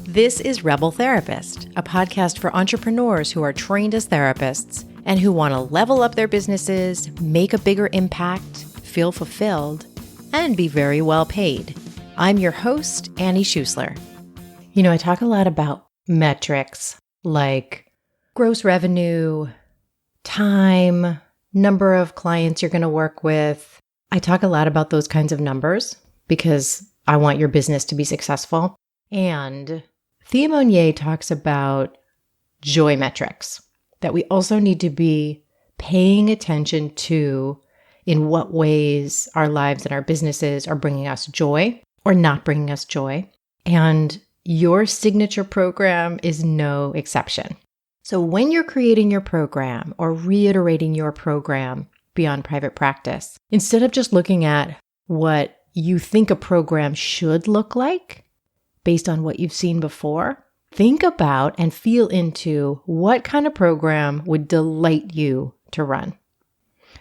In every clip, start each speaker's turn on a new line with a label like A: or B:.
A: This is Rebel Therapist, a podcast for entrepreneurs who are trained as therapists and who want to level up their businesses, make a bigger impact, feel fulfilled, and be very well paid. I'm your host, Annie Schusler. You know, I talk a lot about metrics like gross revenue, time, number of clients you're going to work with. I talk a lot about those kinds of numbers because I want your business to be successful. And Thea Monyee talks about joy metrics that we also need to be paying attention to in what ways our lives and our businesses are bringing us joy or not bringing us joy. And your signature program is no exception. So when you're creating your program or reiterating your program beyond private practice, instead of just looking at what you think a program should look like based on what you've seen before, think about and feel into what kind of program would delight you to run.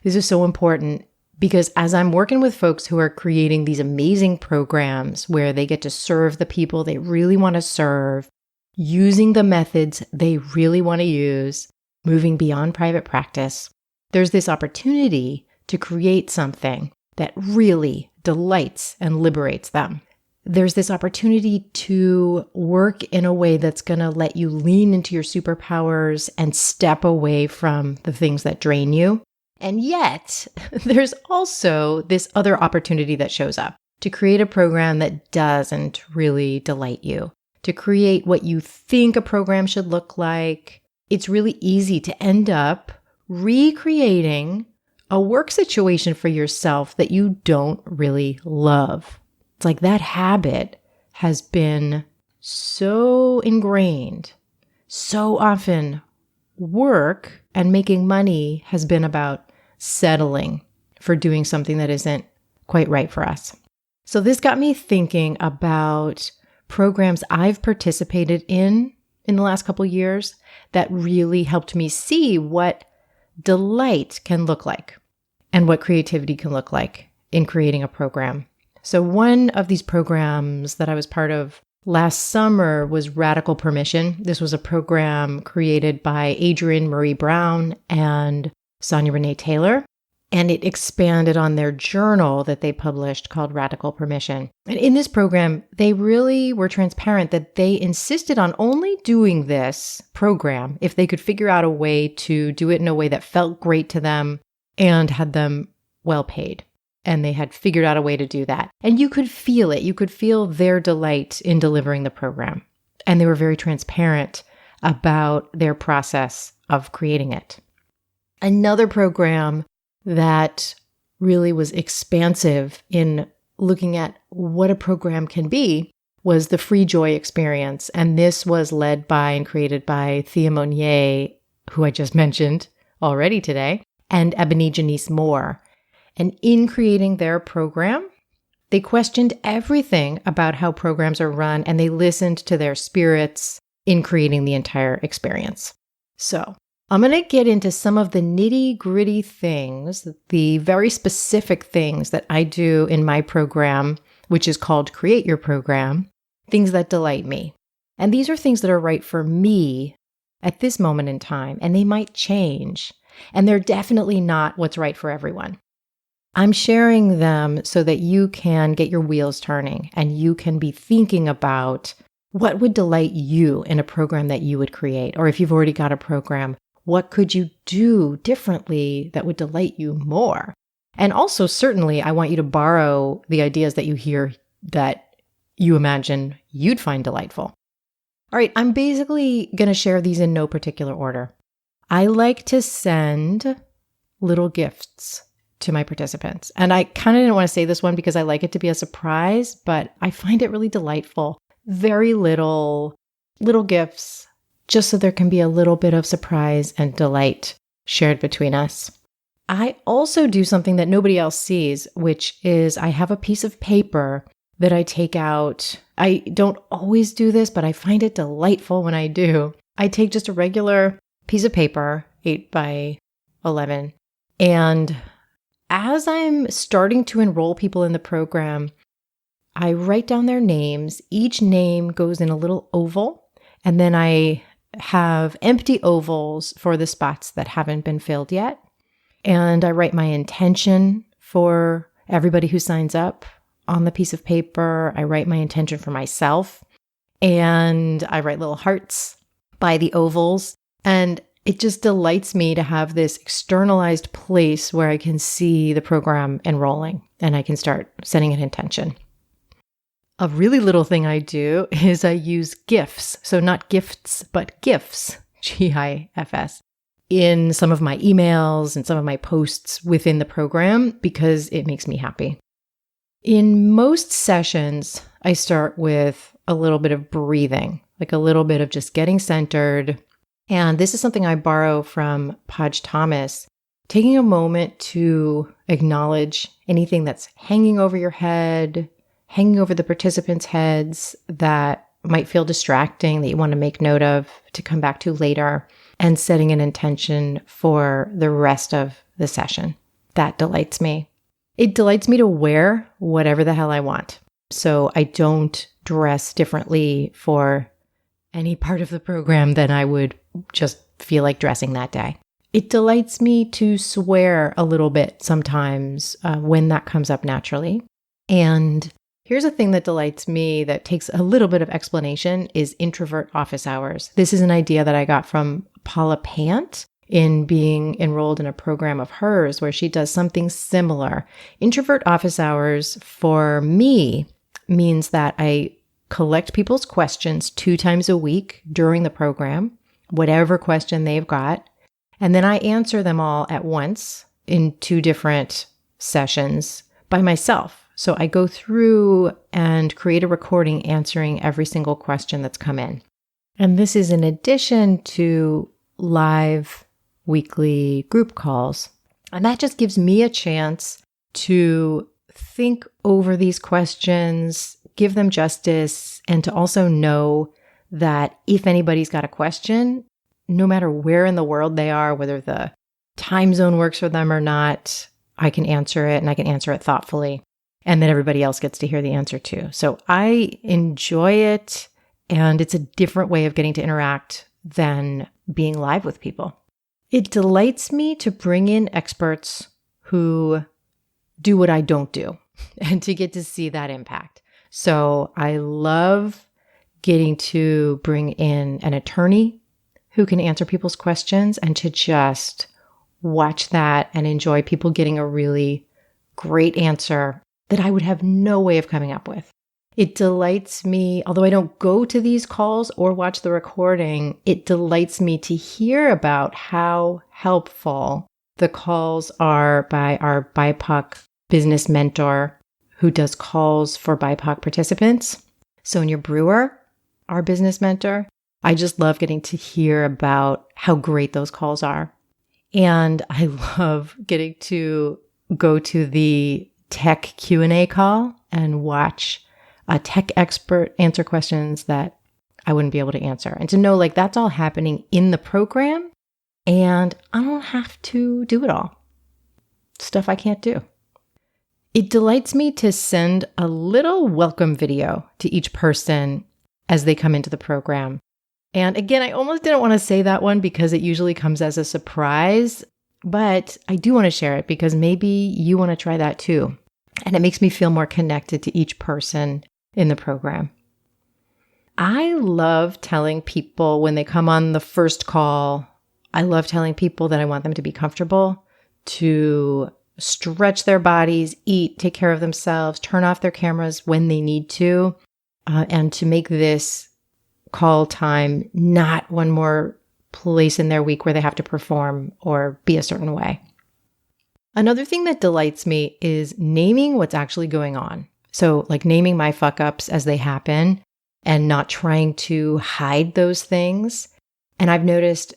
A: This is so important because as I'm working with folks who are creating these amazing programs where they get to serve the people they really want to serve, using the methods they really want to use, moving beyond private practice, there's this opportunity to create something that really delights and liberates them. There's this opportunity to work in a way that's going to let you lean into your superpowers and step away from the things that drain you. And yet, there's also this other opportunity that shows up to create a program that doesn't really delight you, to create what you think a program should look like. It's really easy to end up recreating a work situation for yourself that you don't really love. It's like that habit has been so ingrained. So often, work and making money has been about settling for doing something that isn't quite right for us. So this got me thinking about programs I've participated in the last couple of years that really helped me see what delight can look like and what creativity can look like in creating a program. So one of these programs that I was part of last summer was Radical Permission. This was a program created by Adrienne Marie Brown and Sonia Renee Taylor, and it expanded on their journal that they published called Radical Permission. And in this program, they really were transparent that they insisted on only doing this program if they could figure out a way to do it in a way that felt great to them and had them well paid. And they had figured out a way to do that. And you could feel it. You could feel their delight in delivering the program. And they were very transparent about their process of creating it. Another program that really was expansive in looking at what a program can be was the Free Joy Experience. And this was led by and created by Thea Monyee, who I just mentioned already today, and Ebony Janice Moore. And in creating their program, they questioned everything about how programs are run, and they listened to their spirits in creating the entire experience. So I'm going to get into some of the nitty-gritty things, the very specific things that I do in my program, which is called Create Your Program, things that delight me. And these are things that are right for me at this moment in time, and they might change. And they're definitely not what's right for everyone. I'm sharing them so that you can get your wheels turning and you can be thinking about what would delight you in a program that you would create. Or if you've already got a program, what could you do differently that would delight you more? And also, certainly, I want you to borrow the ideas that you hear that you imagine you'd find delightful. All right, I'm basically going to share these in no particular order. I like to send little gifts to my participants. And I kind of didn't want to say this one because I like it to be a surprise, but I find it really delightful. Very little gifts, just so there can be a little bit of surprise and delight shared between us. I also do something that nobody else sees, which is I have a piece of paper that I take out. I don't always do this, but I find it delightful when I do. I take just a regular piece of paper, 8 by 11, and as I'm starting to enroll people in the program, I write down their names. Each name goes in a little oval, and then I have empty ovals for the spots that haven't been filled yet. And I write my intention for everybody who signs up on the piece of paper. I write my intention for myself, and I write little hearts by the ovals. And it just delights me to have this externalized place where I can see the program enrolling and I can start setting an intention. A really little thing I do is I use GIFs. So not gifts, but GIFs, GIFs, in some of my emails and some of my posts within the program because it makes me happy. In most sessions, I start with a little bit of breathing, like a little bit of just getting centered. And this is something I borrow from Podge Thomas, taking a moment to acknowledge anything that's hanging over your head, hanging over the participants' heads that might feel distracting, that you want to make note of to come back to later, and setting an intention for the rest of the session. That delights me. It delights me to wear whatever the hell I want. So I don't dress differently for any part of the program than I would just feel like dressing that day. It delights me to swear a little bit sometimes when that comes up naturally. And here's a thing that delights me that takes a little bit of explanation is introvert office hours. This is an idea that I got from Paula Pant in being enrolled in a program of hers where she does something similar. Introvert office hours for me means that I collect people's questions 2 times a week during the program, whatever question they've got, and then I answer them all at once in 2 different sessions by myself. So I go through and create a recording answering every single question that's come in. And this is in addition to live weekly group calls. And that just gives me a chance to think over these questions, give them justice, and to also know that if anybody's got a question, no matter where in the world they are, whether the time zone works for them or not, I can answer it and I can answer it thoughtfully, and then everybody else gets to hear the answer too. So I enjoy it, and it's a different way of getting to interact than being live with people. It delights me to bring in experts who do what I don't do and to get to see that impact. So I love getting to bring in an attorney who can answer people's questions and to just watch that and enjoy people getting a really great answer that I would have no way of coming up with. It delights me, although I don't go to these calls or watch the recording, it delights me to hear about how helpful the calls are by our BIPOC business mentor who does calls for BIPOC participants. Sonia Brewer, our business mentor. I just love getting to hear about how great those calls are. And I love getting to go to the tech Q&A call and watch a tech expert answer questions that I wouldn't be able to answer. And to know like that's all happening in the program and I don't have to do it all. Stuff I can't do. It delights me to send a little welcome video to each person as they come into the program. And again, I almost didn't want to say that one because it usually comes as a surprise, but I do want to share it because maybe you want to try that too. And it makes me feel more connected to each person in the program. I love telling people when they come on the first call, I love telling people that I want them to be comfortable, to stretch their bodies, eat, take care of themselves, turn off their cameras when they need to, and to make this call time not one more place in their week where they have to perform or be a certain way. Another thing that delights me is naming what's actually going on. So like naming my fuck ups as they happen and not trying to hide those things. And I've noticed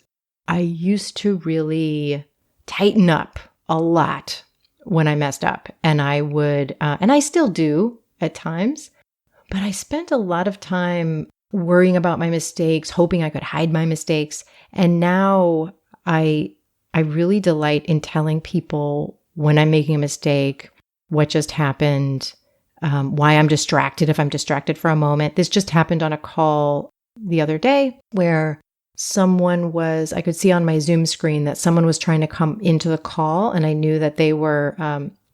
A: I used to really tighten up a lot when I messed up. And I would, and I still do at times, but I spent a lot of time worrying about my mistakes, hoping I could hide my mistakes. And now I really delight in telling people when I'm making a mistake, what just happened, why I'm distracted if I'm distracted for a moment. This just happened on a call the other day where I could see on my Zoom screen that someone was trying to come into the call, and I knew that they were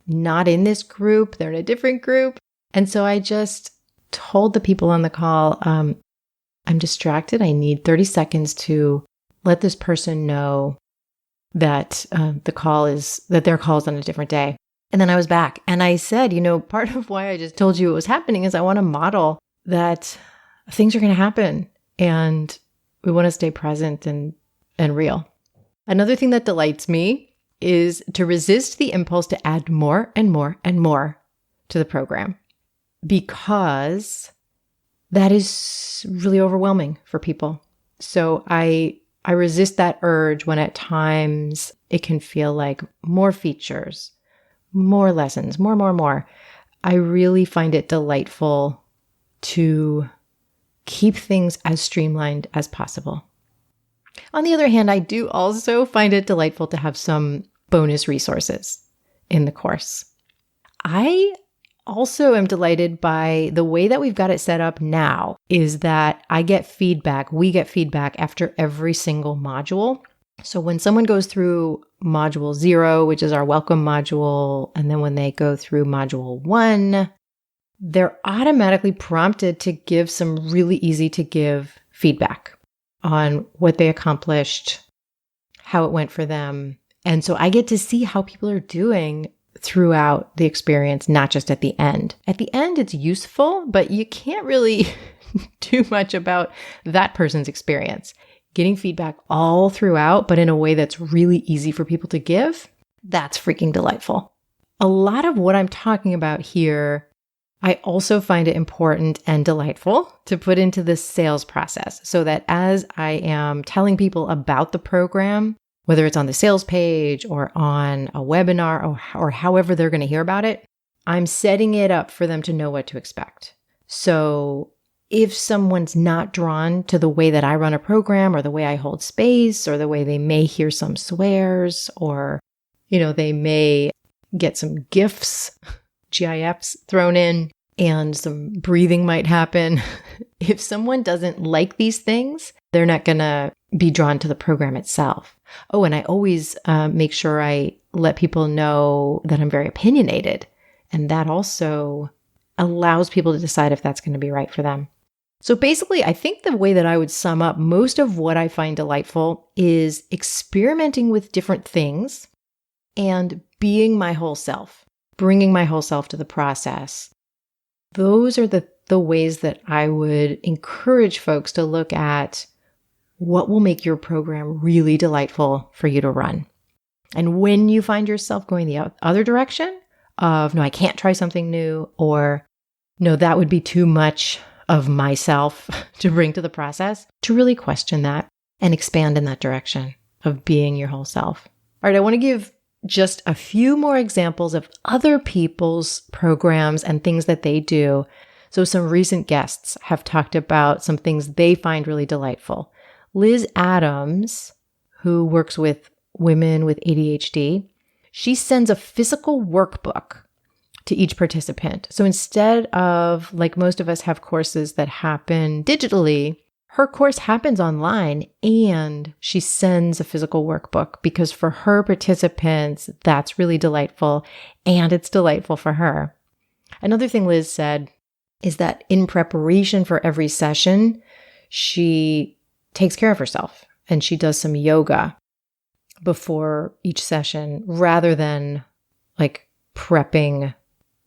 A: not in this group. They're in a different group. And so I just told the people on the call, I'm distracted. I need 30 seconds to let this person know that their call is on a different day. And then I was back and I said, part of why I just told you what was happening is I want to model that things are going to happen and we want to stay present and real. Another thing that delights me is to resist the impulse to add more and more and more to the program, because that is really overwhelming for people. So I resist that urge when at times it can feel like more features, more lessons, more. I really find it delightful to keep things as streamlined as possible. On the other hand, I do also find it delightful to have some bonus resources in the course. I also am delighted by the way that we've got it set up now is that we get feedback after every single module. So when someone goes through module 0, which is our welcome module, and then when they go through module 1, they're automatically prompted to give some really easy to give feedback on what they accomplished, how it went for them. And so I get to see how people are doing throughout the experience, not just at the end. At the end, it's useful, but you can't really do much about that person's experience. Getting feedback all throughout, but in a way that's really easy for people to give, that's freaking delightful. A lot of what I'm talking about here, I also find it important and delightful to put into the sales process so that as I am telling people about the program, whether it's on the sales page or on a webinar or however they're going to hear about it, I'm setting it up for them to know what to expect. So if someone's not drawn to the way that I run a program or the way I hold space or the way they may hear some swears or, they may get some GIFs thrown in and some breathing might happen. If someone doesn't like these things, they're not going to be drawn to the program itself. Oh, and I always make sure I let people know that I'm very opinionated. And that also allows people to decide if that's going to be right for them. So basically, I think the way that I would sum up most of what I find delightful is experimenting with different things and being my whole self, bringing my whole self to the process. Those are the ways that I would encourage folks to look at what will make your program really delightful for you to run. And when you find yourself going the other direction of, no, I can't try something new, or no, that would be too much of myself to bring to the process, to really question that and expand in that direction of being your whole self. All right, I want to give just a few more examples of other people's programs and things that they do. So some recent guests have talked about some things they find really delightful. Liz Adams, who works with women with ADHD, she sends a physical workbook to each participant. So instead of, like most of us have courses that happen digitally, her course happens online and she sends a physical workbook because for her participants, that's really delightful and it's delightful for her. Another thing Liz said is that in preparation for every session, she takes care of herself and she does some yoga before each session rather than like prepping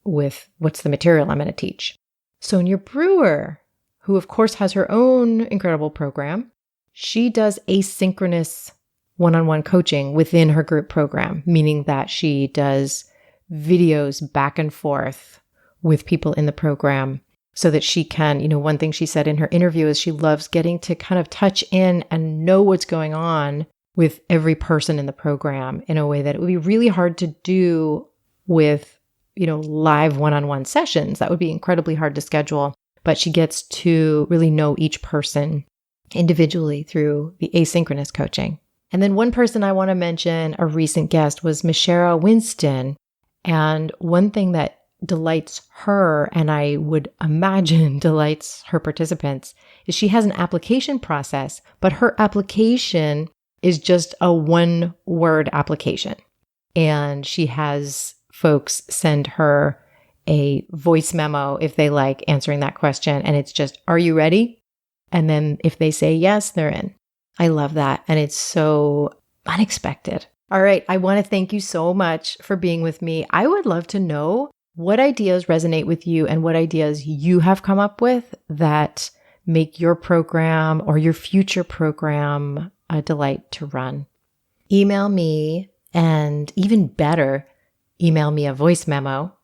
A: with what's the material I'm going to teach. Sonia Brewer, who of course has her own incredible program, she does asynchronous one-on-one coaching within her group program, meaning that she does videos back and forth with people in the program so that she can, one thing she said in her interview is she loves getting to kind of touch in and know what's going on with every person in the program in a way that it would be really hard to do with, live one-on-one sessions. That would be incredibly hard to schedule, but she gets to really know each person individually through the asynchronous coaching. And then one person I want to mention, a recent guest, was Michelle Winston. And one thing that delights her, and I would imagine delights her participants, is she has an application process, but her application is just a one-word application. And she has folks send her a voice memo if they like answering that question. And it's just, are you ready? And then if they say yes, they're in. I love that. And it's so unexpected. All right. I want to thank you so much for being with me. I would love to know what ideas resonate with you and what ideas you have come up with that make your program or your future program a delight to run. Email me, and even better, email me a voice memo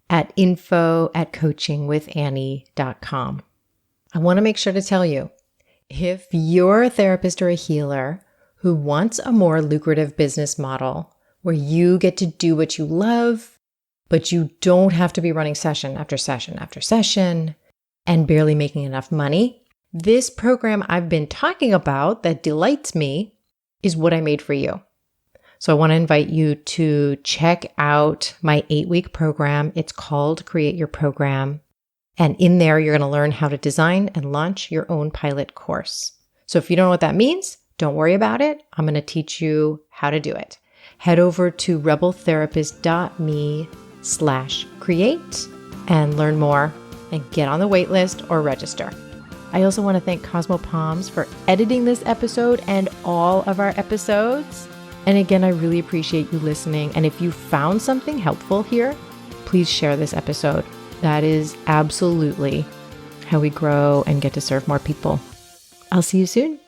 A: at info@coachingwithannie.com. I want to make sure to tell you, if you're a therapist or a healer who wants a more lucrative business model where you get to do what you love, but you don't have to be running session after session after session and barely making enough money, this program I've been talking about that delights me is what I made for you. So I want to invite you to check out my 8-week program. It's called Create Your Program. And in there, you're going to learn how to design and launch your own pilot course. So if you don't know what that means, don't worry about it. I'm going to teach you how to do it. Head over to rebeltherapist.me/create and learn more and get on the wait list or register. I also want to thank Cosmo Palms for editing this episode and all of our episodes. And again, I really appreciate you listening. And if you found something helpful here, please share this episode. That is absolutely how we grow and get to serve more people. I'll see you soon.